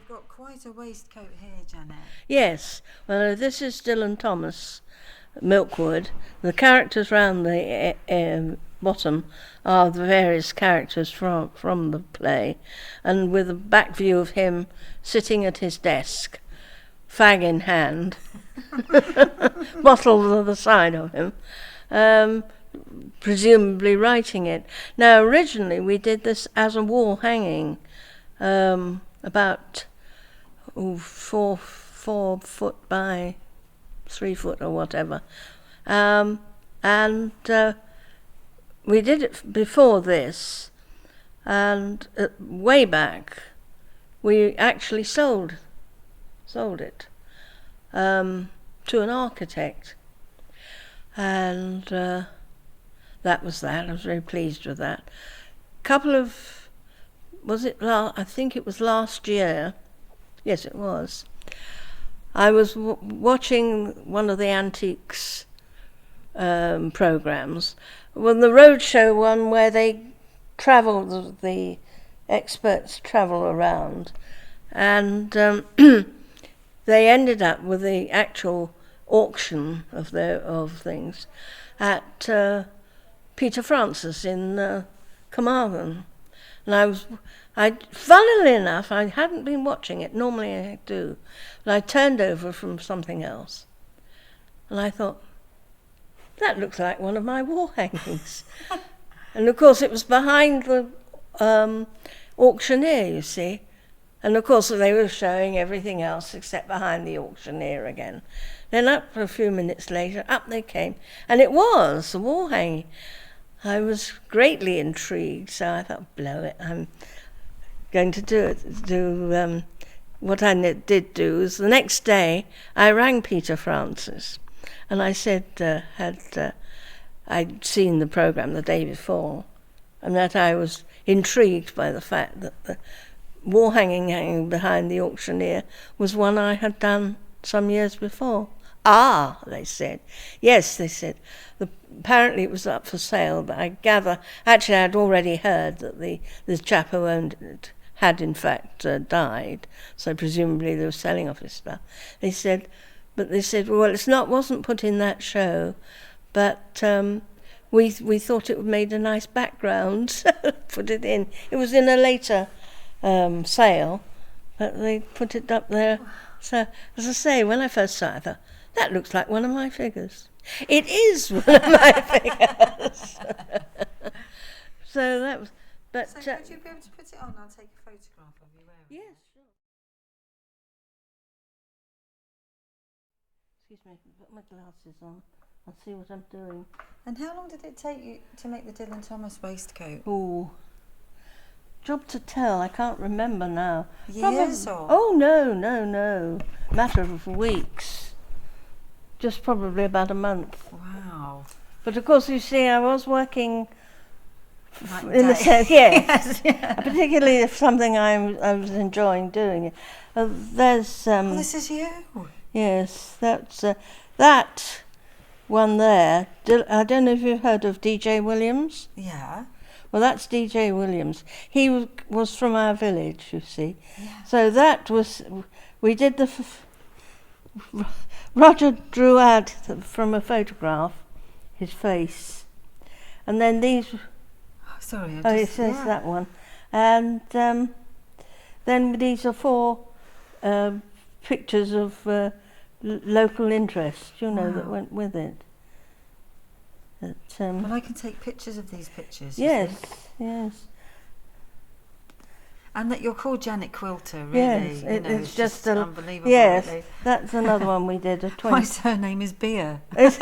you've got quite a waistcoat here, Janet. Yes. Well, this is Dylan Thomas, Milkwood. The characters round the bottom are the various characters from the play, and with a back view of him sitting at his desk, fag in hand, bottle to the side of him, presumably writing it. Now, originally we did this as a wall hanging, about 4 foot by 3 foot or whatever, and we did it before this, and way back we actually sold it to an architect, and that was that. I was very pleased with that. I think it was last year. Yes, it was. I was watching one of the antiques programs, well, the roadshow one where they travel, the experts travel around, and they ended up with the actual auction of things at Peter Francis in Carmarthen. And funnily enough, I hadn't been watching it. Normally I do. But I turned over from something else, and I thought, that looks like one of my wall hangings. And of course it was behind the auctioneer, you see. And of course they were showing everything else except behind the auctioneer again. Then up a few minutes later, up they came, and it was a wall hanging. I was greatly intrigued, so I thought, blow it, I'm going to do it. What I did do is the next day I rang Peter Francis, and I said I'd seen the programme the day before, and that I was intrigued by the fact that the wall hanging behind the auctioneer was one I had done some years before. Ah, they said. Yes, they said. Apparently it was up for sale, but I gather, actually I'd already heard that the chap who owned it had in fact died, so presumably they were selling off his stuff. They said, well, wasn't put in that show, but we thought it made a nice background, so put it in. It was in a later sale, but they put it up there. So, as I say, when I first saw it, I thought, that looks like one of my figures. It is one of my figures. So that was. But so would you be able to put it on? I'll take a photograph of you wearing it. Yes, sure. Excuse me, put my glasses on. I'll see what I'm doing. And how long did it take you to make the Dylan Thomas waistcoat? Oh, job to tell. I can't remember now. Years or? Oh no. Matter of weeks. Just probably about a month. Wow. But of course, you see, I was working in a sense, yes. Yeah. Particularly if something I was enjoying doing. There's. This is you. Yes, that's that one there. I don't know if you've heard of DJ Williams. Yeah. Well, that's DJ Williams. He was from our village, you see. Yeah. So that was. We did the. Roger drew out from a photograph his face, and then these. Oh, sorry. It says that one, and then these are 4 pictures of local interest, that went with it. Well, I can take pictures of these pictures. Yes. And that you're called Janet Quilter, really. Yes, it's just unbelievable. Yes, really. That's another one we did. My surname is Beer. That's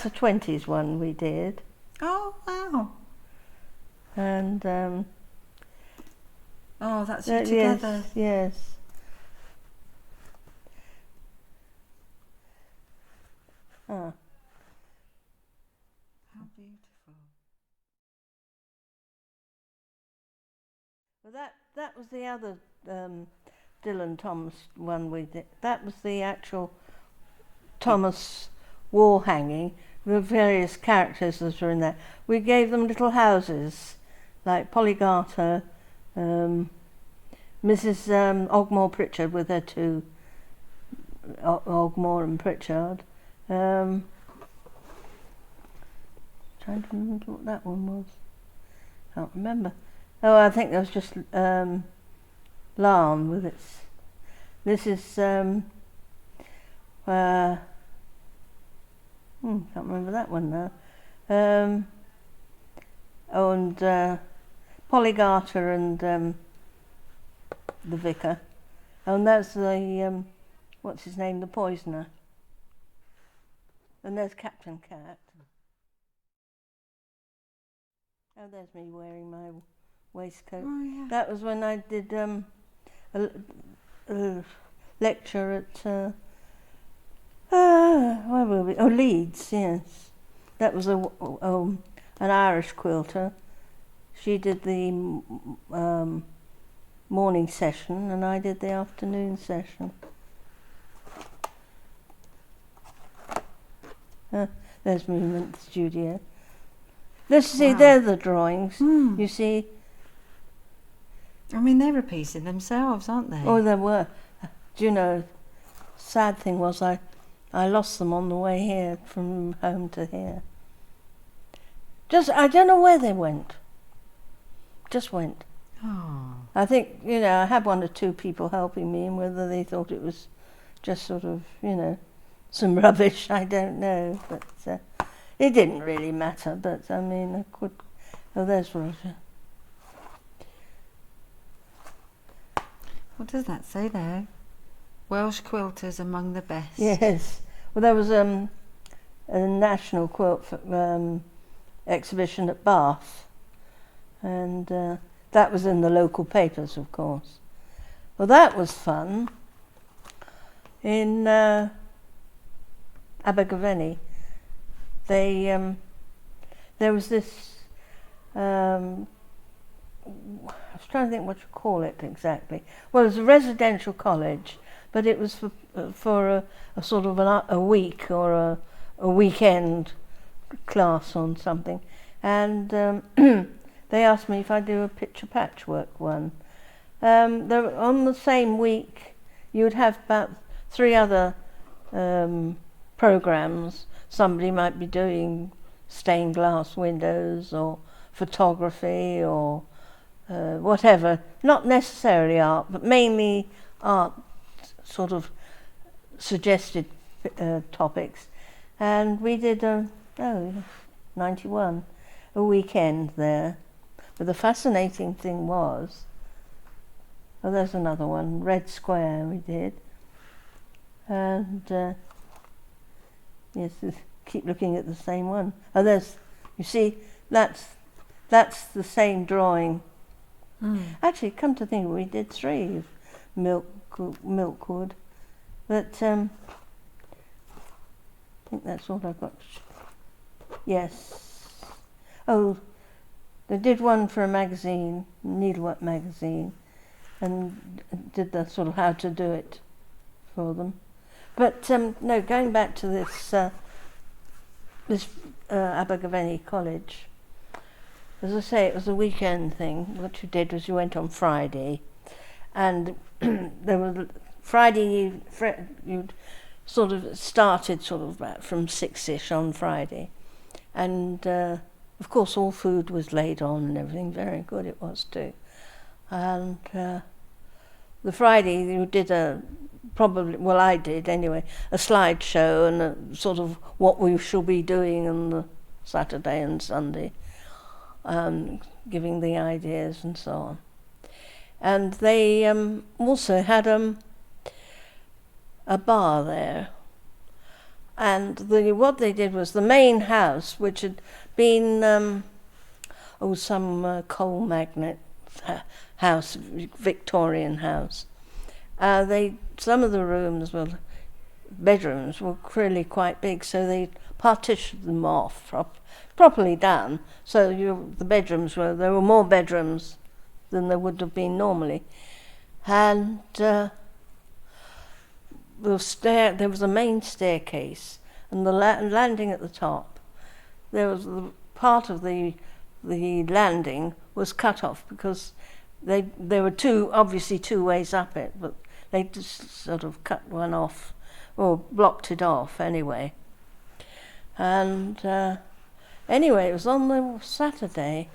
a 20s one we did. Oh, wow. And that's you together. Yes. How beautiful. Well, that was the other Dylan Thomas one we did. That was the actual Thomas wall hanging with various characters that were in there. We gave them little houses, like Polly Garter Mrs. Ogmore Pritchard with her two, Ogmore and Pritchard. Trying to remember what that one was. Can't remember. Oh, I think there was just Larne with its. This is can't remember that one now. And Polly Garter and the vicar. And that's the what's his name, the poisoner. And there's Captain Cat. Oh, there's me wearing my waistcoat. Oh, yeah. That was when I did a lecture at where were we? Oh, Leeds, yes. That was an Irish quilter. She did the morning session and I did the afternoon session. There's me in the studio. See, they're the drawings. You see. I mean, they're repeating themselves, aren't they? Oh, there were. Do you know, sad thing was I lost them on the way here, from home to here. I don't know where they went. Just went. Oh. I think, I had one or two people helping me, and whether they thought it was just sort of, some rubbish, I don't know. But it didn't really matter, but I mean, I could. Oh, there's Roger. What does that say there? Welsh quilters among the best. Yes. Well, there was a national quilt exhibition at Bath, and that was in the local papers, of course. Well, that was fun. In Abergavenny, there was this. I was trying to think what you call it exactly. Well, it was a residential college, but it was for a sort of a week or a weekend class on something, and they asked me if I'd do a picture patchwork one. On the same week, you would have about 3 other programs. Somebody might be doing stained glass windows or photography or whatever, not necessarily art, but mainly art sort of suggested topics. And we did 91, a weekend there. But the fascinating thing was, there's another one, Red Square we did. And yes, keep looking at the same one. You see, that's the same drawing. Actually, come to think, we did 3 of Milkwood, but I think that's all I've got. Yes. Oh, they did one for a magazine, Needlework magazine, and did the sort of how to do it for them. But no, going back to this Abergavenny College. As I say, it was a weekend thing. What you did was you went on Friday, and there was Friday. You'd sort of started about from 6ish on Friday, and of course all food was laid on and everything. Very good it was too. And the Friday you did I did anyway, a slideshow and a sort of what we shall be doing on the Saturday and Sunday. Giving the ideas and so on. And they also had a bar there. And what they did was the main house, which had been some coal magnate house, Victorian house. Some of the bedrooms were really quite big, so they partitioned them off, properly done. So the bedrooms there were more bedrooms than there would have been normally, and there was a main staircase and the landing at the top. There was part of the landing was cut off because there were obviously two ways up it, but they just sort of cut one off, or blocked it off anyway. And anyway, it was on the Saturday.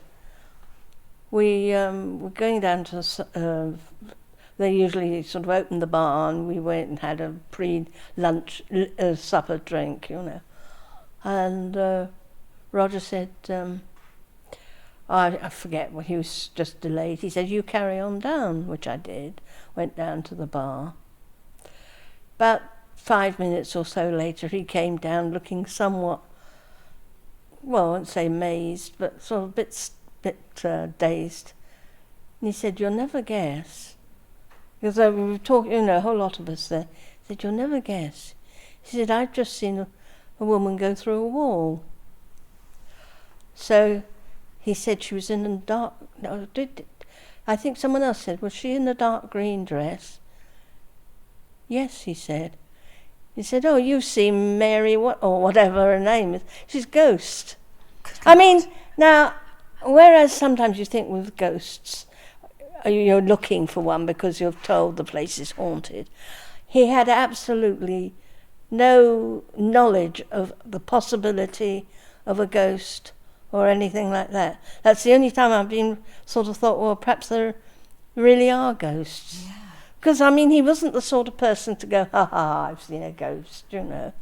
We were going down to. They usually sort of opened the bar, and we went and had a pre-lunch supper drink, you know. And Roger said, I forget what, he was just delayed. He said, "You carry on down," which I did. Went down to the bar. About 5 minutes or so later, he came down looking somewhat, well, I won't say mazed, but sort of a bit dazed. And he said, "You'll never guess." Because we were talking, you know, a whole lot of us there. He said, "You'll never guess." He said, "I've just seen a woman go through a wall." So he said she was in a dark, no, I think someone else said, "Was she in a dark green dress?" "Yes," he said. He said, "Oh, you see Mary, or whatever her name is. She's a ghost." I mean, now, whereas sometimes you think with ghosts, you're looking for one because you're told the place is haunted, he had absolutely no knowledge of the possibility of a ghost or anything like that. That's the only time I've been sort of thought, well, perhaps there really are ghosts. Yeah. Because, I mean, he wasn't the sort of person to go, "Ha ha, I've seen a ghost," you know.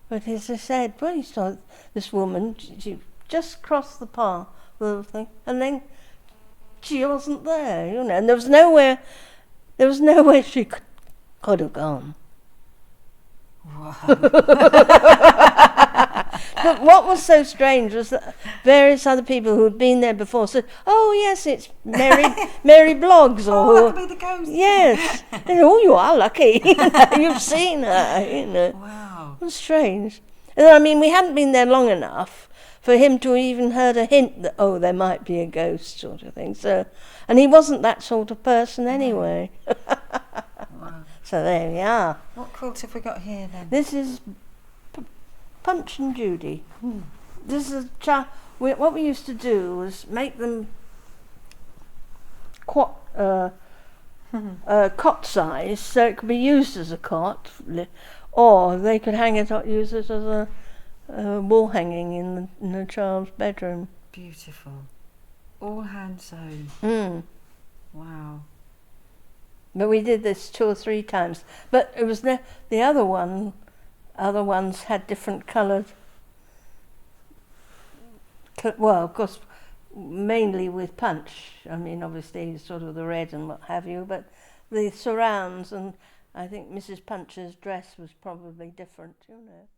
But as I said, well, he saw this woman, she just crossed the path, little thing, and then she wasn't there, you know, and there was nowhere she could have gone. Wow. But what was so strange was that various other people who had been there before said, "Oh yes, it's Mary Bloggs," or Oh, that could be the ghost. yes. And, "Oh, you are lucky. You've seen her," you know. Wow. It was strange. And I mean, we hadn't been there long enough for him to even heard a hint that, oh, there might be a ghost sort of thing. So, and he wasn't that sort of person anyway. Wow. So there we are. What quilt have we got here then? This is Punch and Judy. This is what we used to do was make them cot size, so it could be used as a cot, or they could use it as a wall hanging in the child's bedroom. Beautiful. All hand sewn. Wow. But we did this 2 or 3 times. But it was the other ones had different coloured. Well, of course, mainly with Punch. I mean, obviously, sort of the red and what have you. But the surrounds, and I think Mrs. Punch's dress was probably different, you know.